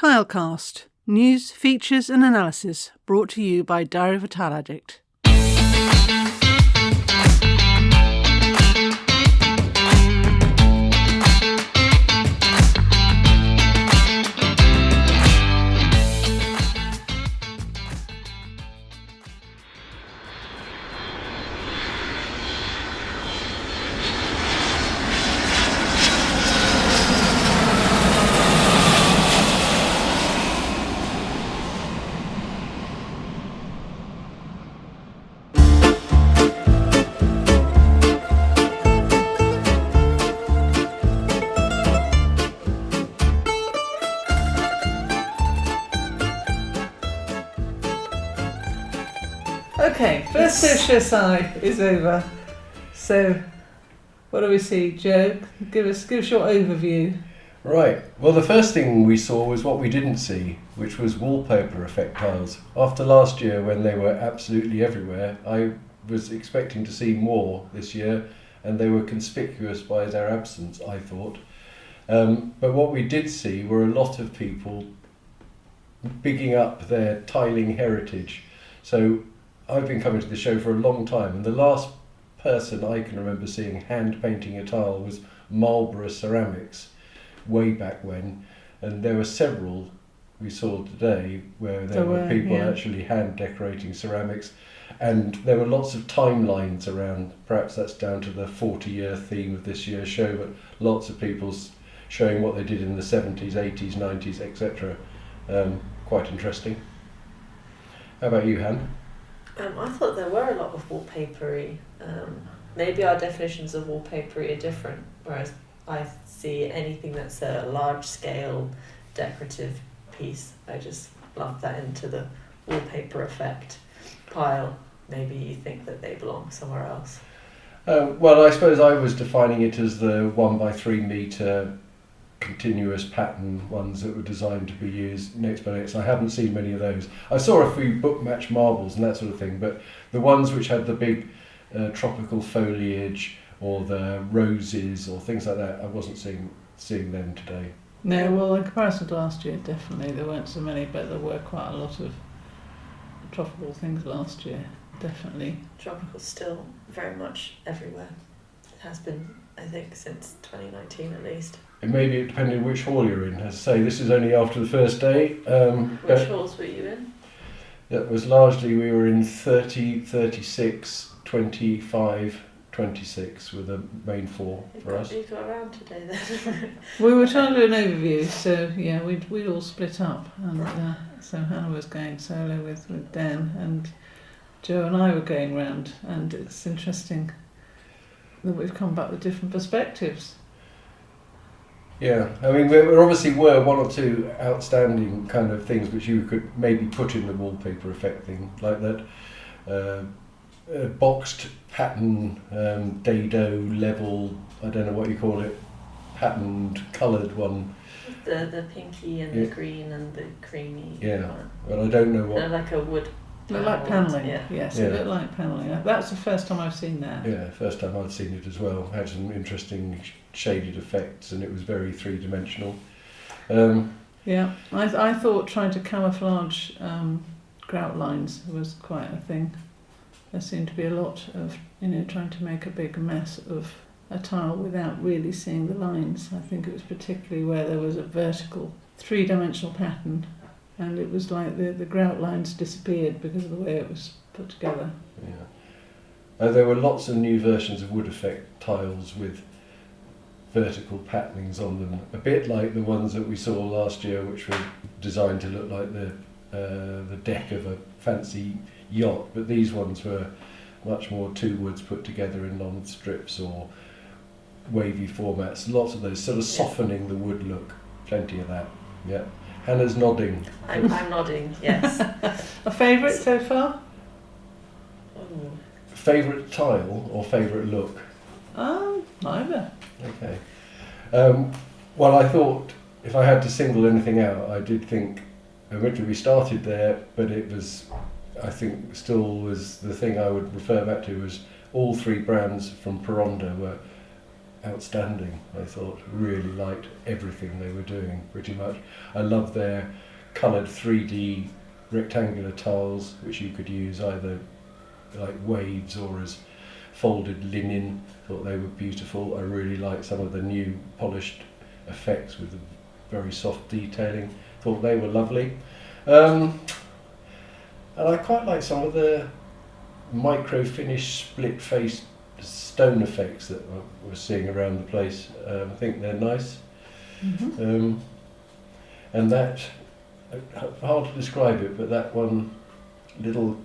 Tilecast. News, features and analysis brought to you by Diary of a Tile Addict. Okay, first of Cersaie is over. So, what do we see, Joe? Give us your overview. Right. Well, the first thing we saw was what we didn't see, which was wallpaper effect tiles. After last year, when they were absolutely everywhere, I was expecting to see more this year, and they were conspicuous by their absence, I thought. But what we did see were a lot of people bigging up their tiling heritage. So I've been coming to the show for a long time, and the last person I can remember seeing hand painting a tile was Marlborough Ceramics, way back when, and there were several we saw today where there were people actually hand decorating ceramics, and there were lots of timelines around. Perhaps that's down to the 40-year theme of this year's show, but lots of people showing what they did in the 70s, 80s, 90s, etc. Quite interesting. How about you, Han? I thought there were a lot of wallpapery. Maybe our definitions of wallpapery are different, whereas I see anything that's a large-scale decorative piece, I just lump that into the wallpaper effect pile. Maybe you think that they belong somewhere else. Well, I suppose I was defining it as the 1 by 3 metre continuous pattern ones that were designed to be used next by next. I haven't seen many of those. I saw a few book match marbles and that sort of thing, but the ones which had the big tropical foliage or the roses or things like that, I wasn't seeing them today. No, well, in comparison to last year, definitely there weren't so many, but there were quite a lot of tropical things last year, definitely. Tropical still very much everywhere. It has been, I think, since 2019 at least. It may be depending which hall you're in. As I say, this is only after the first day. Which halls were you in? That was largely, we were in 30, 36, 25, 26 were the main four for us. You got around today then. We were trying to do an overview, so yeah, we'd all split up, and so Hannah was going solo with Dan, and Joe and I were going round, and it's interesting that we've come back with different perspectives. Yeah, I mean, there obviously were one or two outstanding kind of things which you could maybe put in the wallpaper effect thing, like that boxed pattern, dado level, I don't know what you call it, patterned coloured one. The pinky and the green and the creamy. Yeah, but I don't know what. Like a wood. Looked like panelling, yes, yeah. It looked like panelling. That's the first time I've seen that. Yeah, first time I'd seen it as well. Had some interesting shaded effects, and it was very three-dimensional. Yeah, I thought trying to camouflage grout lines was quite a thing. There seemed to be a lot of, trying to make a big mess of a tile without really seeing the lines. I think it was particularly where there was a vertical three-dimensional pattern, and it was like the grout lines disappeared because of the way it was put together. Yeah. There were lots of new versions of wood effect tiles with vertical patternings on them, a bit like the ones that we saw last year, which were designed to look like the deck of a fancy yacht, but these ones were much more two woods put together in long strips or wavy formats. Lots of those, sort of softening the wood look. Plenty of that. Yeah. Hannah's nodding. I'm nodding, yes. A favourite so far? Favourite tile or favourite look? Neither. Okay. Well, I thought if I had to single anything out, I did think originally we started there, but it was, I think, still was the thing I would refer back to was all three brands from Peronda were outstanding. I thought, really liked everything they were doing pretty much. I love their coloured 3D rectangular tiles, which you could use either like waves or as folded linen. Thought they were beautiful. I really liked some of the new polished effects with the very soft detailing. Thought they were lovely. And I quite like some of the micro finish split face stone effects that we're seeing around the place. I think they're nice. Mm-hmm. And that, hard to describe it, but that one little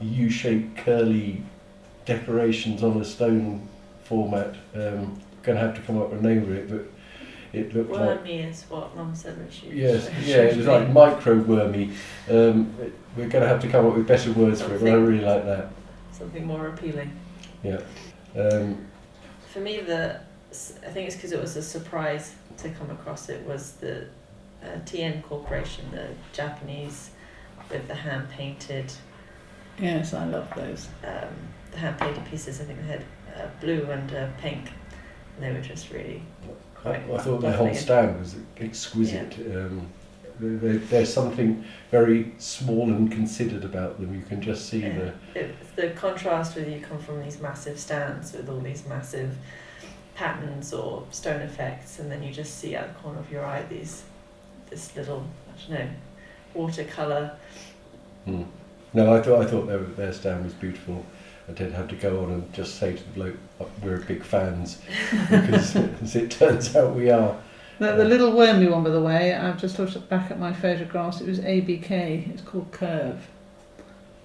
U-shaped curly decorations on a stone format, going to have to come up with a name for it, but it looked like... Wormy is what Mum said when she... Yes, yeah, it was like micro-wormy. We're going to have to come up with better words for it, but I really like that. Something more appealing. Yeah. For me, I think it's because it was a surprise to come across it, was the TN Corporation, the Japanese, with the hand-painted... Yes, I love those. The hand-painted pieces, I think they had blue and pink, and they were just really quite I thought their whole stand was exquisite. Yeah. There's something very small and considered about them. You can just see the contrast with you come from these massive stands with all these massive patterns or stone effects, and then you just see out the corner of your eye this little, I don't know, watercolour. No, I thought their stand was beautiful. I did have to go on and just say to the bloke, we're big fans, because as it turns out we are. The little wormy one, by the way, I've just looked back at my photographs. It was ABK. It's called Curve.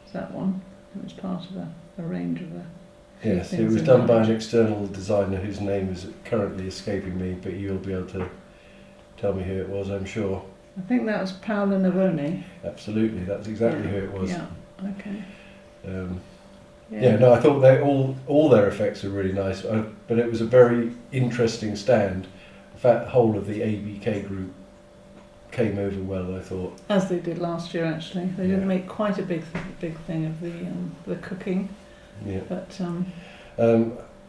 It's that one. It was part of a range of Yes, it was done by an external designer whose name is currently escaping me, but you'll be able to tell me who it was, I'm sure. I think that was Paolo Nerone. Absolutely, that's exactly who it was. Yeah, okay. No, I thought all their effects were really nice, but it was a very interesting stand. The whole of the ABK group came over well, I thought. As they did last year, actually. They did make quite a big thing of the cooking. Yeah. But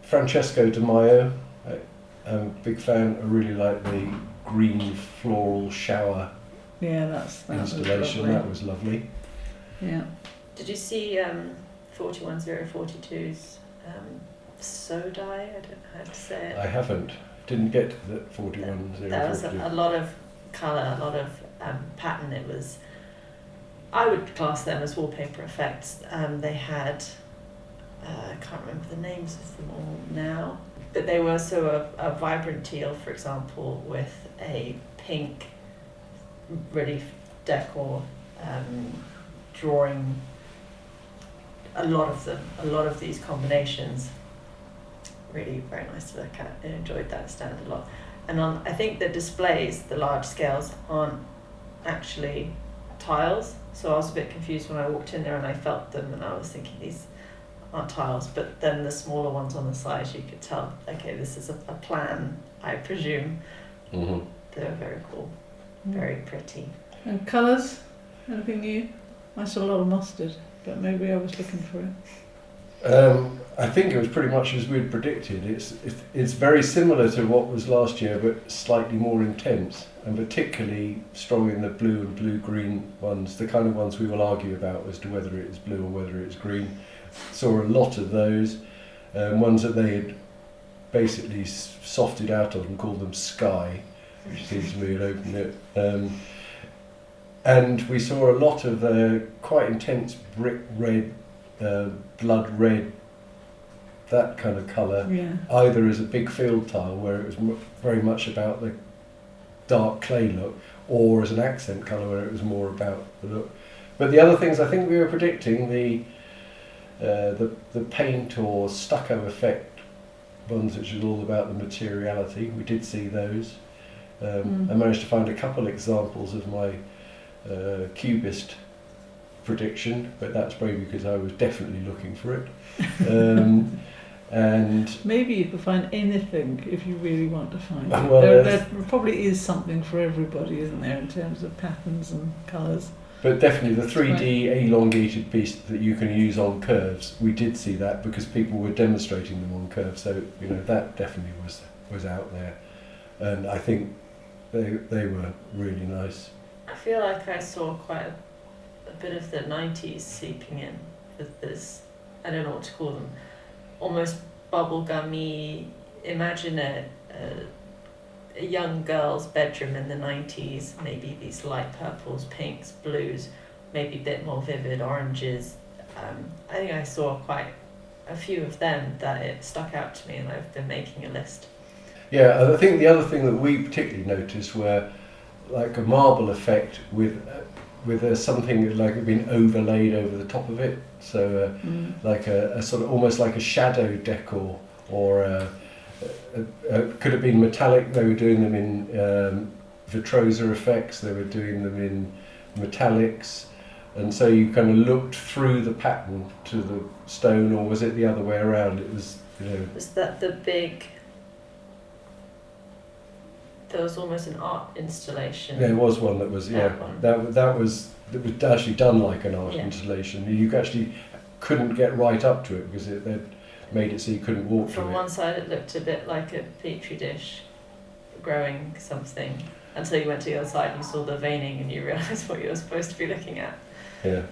Francesco Di Maio, I'm a big fan. I really like the green floral shower installation. That was lovely. Yeah. Did you see 41042's Sodai? I don't know how to say it. I haven't. Didn't get to the 41042. There was a lot of colour, a lot of pattern. It was, I would class them as wallpaper effects. They had, I can't remember the names of them all now, but they were so a vibrant teal, for example, with a pink relief decor, drawing a lot of these combinations. Really very nice to look at. I enjoyed that stand a lot. And I think the displays, the large scales, aren't actually tiles. So I was a bit confused when I walked in there and I felt them and I was thinking these aren't tiles. But then the smaller ones on the sides, you could tell, okay, this is a plan, I presume. Mm-hmm. They were very cool, very pretty. And colours? Anything new? I saw a lot of mustard, but maybe I was looking for it. I think it was pretty much as we'd predicted. It's very similar to what was last year, but slightly more intense, and particularly strong in the blue and blue-green ones, the kind of ones we will argue about as to whether it is blue or whether it's green. Saw a lot of those, ones that they had basically softed out of and called them sky, which seems to me had opened it. And we saw a lot of quite intense brick red, blood red, that kind of colour, either as a big field tile where it was very much about the dark clay look, or as an accent colour where it was more about the look. But the other things I think we were predicting, the paint or stucco effect ones, which is all about the materiality, we did see those. I managed to find a couple examples of my cubist prediction, but that's probably because I was definitely looking for it. And maybe you can find anything if you really want to find it. Well, there probably is something for everybody, isn't there, in terms of patterns and colours. But definitely the 3D elongated piece that you can use on curves, we did see that because people were demonstrating them on curves, so that definitely was was out there, and I think they were really nice. I feel like I saw quite a bit of the 90s seeping in with this, I don't know what to call them, almost bubblegummy. Imagine a young girl's bedroom in the 90s, maybe these light purples, pinks, blues, maybe a bit more vivid oranges. I think I saw quite a few of them that it stuck out to me, and I've been making a list. Yeah, I think the other thing that we particularly noticed were like a marble effect with something like it been overlaid over the top of it. So like a sort of almost like a shadow decor, or could have been metallic. They were doing them in Vitrosa effects. They were doing them in metallics, and so you kind of looked through the pattern to the stone, or was it the other way around? It was, you know. Was that the big? There was almost an art installation. There was one that was that was actually done like an art installation. You actually couldn't get right up to it because they'd made it so you couldn't walk From to it. one side it looked a bit like a petri dish growing something, until you went to the other side and you saw the veining and you realised what you were supposed to be looking at. Yeah.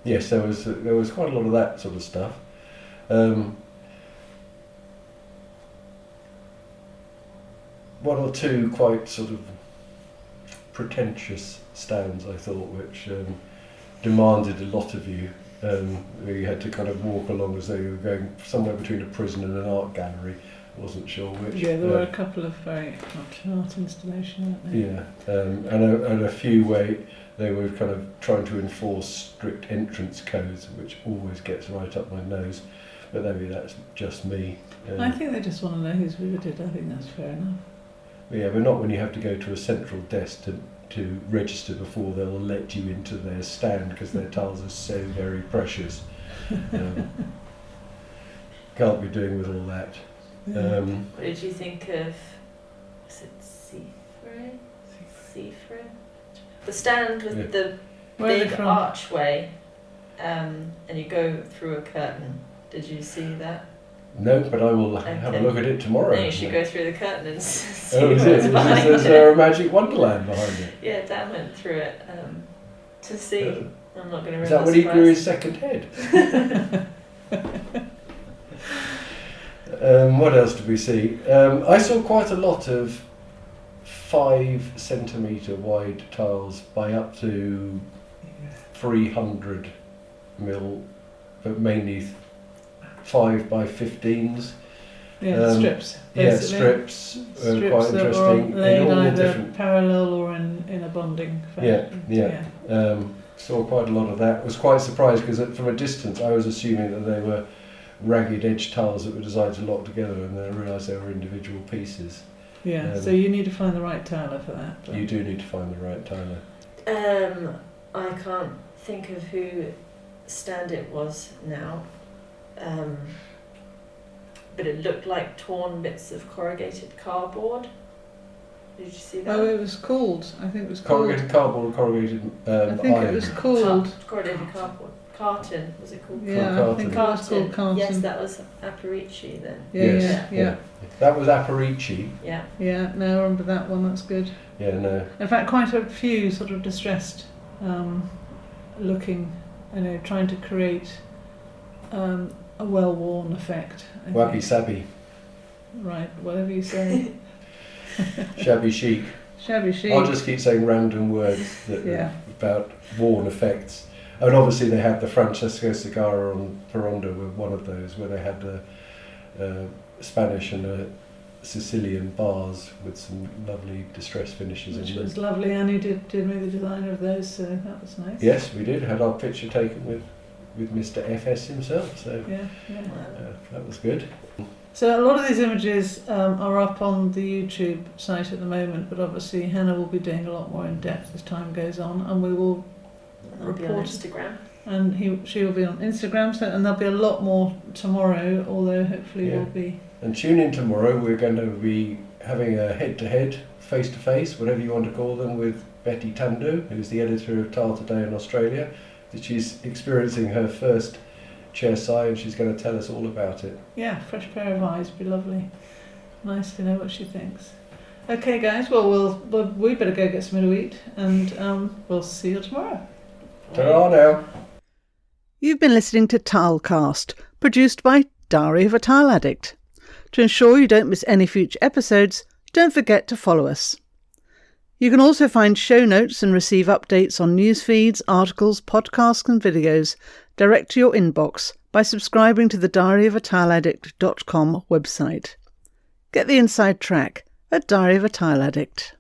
Yes, there was quite a lot of that sort of stuff. One or two quite sort of pretentious stands, I thought, which demanded a lot of you. Where you had to kind of walk along as though you were going somewhere between a prison and an art gallery. I wasn't sure which. Yeah, there were a couple of very art installations, weren't there? Yeah, and a few where they were kind of trying to enforce strict entrance codes, which always gets right up my nose. But maybe that's just me. I think they just want to know who's visited. I think that's fair enough. Yeah, but not when you have to go to a central desk to register before they'll let you into their stand, because their tiles are so very precious. Can't be doing with all that. What did you think of, was it Cersaie? The stand with the big archway, and you go through a curtain. Did you see that? No, but I will have a look at it tomorrow. Then you should go through the curtain and see is what's it? behind Is it. there a magic wonderland behind it? Yeah, Dan went through it to see. I'm not going to. Is that when he grew his second head? What else did we see? I saw quite a lot of 5 centimetre wide tiles by up to 300 mil, but mainly 5 by 15s. Yeah, strips. Yeah, Basically. strips quite that interesting. were laid in all either different. parallel or in a bonding fashion. Yeah. Saw quite a lot of that. Was quite surprised because from a distance I was assuming that they were ragged edge tiles that were designed to lock together, and then I realised they were individual pieces. Yeah, so you need to find the right tiler for that. You do need to find the right tiler. I can't think of who stand it was now, but it looked like torn bits of corrugated cardboard. Did you see that? Oh, it was called. I think it was called. Corrugated cardboard, corrugated I think iron. it was called. Corrugated cardboard. Carton, was it called? Yeah, I think it was called carton. Yes, that was Aparici then. Yeah. That was Aparici. Yeah. Yeah, no, I remember that one, that's good. Yeah, no. In fact, quite a few sort of distressed looking, trying to create a well-worn effect. Wabi-sabi. Right, whatever you say. Shabby chic. Shabby chic. I'll just keep saying random words about worn effects. And obviously they had the Francesco Cigarra on Peronda with one of those, where they had the Spanish and the Sicilian bars with some lovely distress finishes Which in them. was lovely. Annie did me the designer of those, so that was nice. Yes, we did. Had our picture taken with Mr. FS himself, so Yeah. that was good. So a lot of these images are up on the YouTube site at the moment, but obviously Hannah will be doing a lot more in depth as time goes on, and we will I'll be on Instagram. And she will be on Instagram, and there'll be a lot more tomorrow, although hopefully we'll be... And tune in tomorrow, we're going to be having a head-to-head, face-to-face, whatever you want to call them, with Betty Tandu, who's the editor of Tile Today in Australia. She's experiencing her first Cersaie, and she's going to tell us all about it. Yeah, fresh pair of eyes, be lovely. Nice to know what she thinks. Okay, guys. Well, we better go get something to eat, and we'll see you tomorrow. Ta-ra now. You've been listening to Tilecast, produced by Diary of a Tile Addict. To ensure you don't miss any future episodes, don't forget to follow us. You can also find show notes and receive updates on news feeds, articles, podcasts and videos direct to your inbox by subscribing to the diaryofatileaddict.com website. Get the inside track at Diary of a Tile Addict.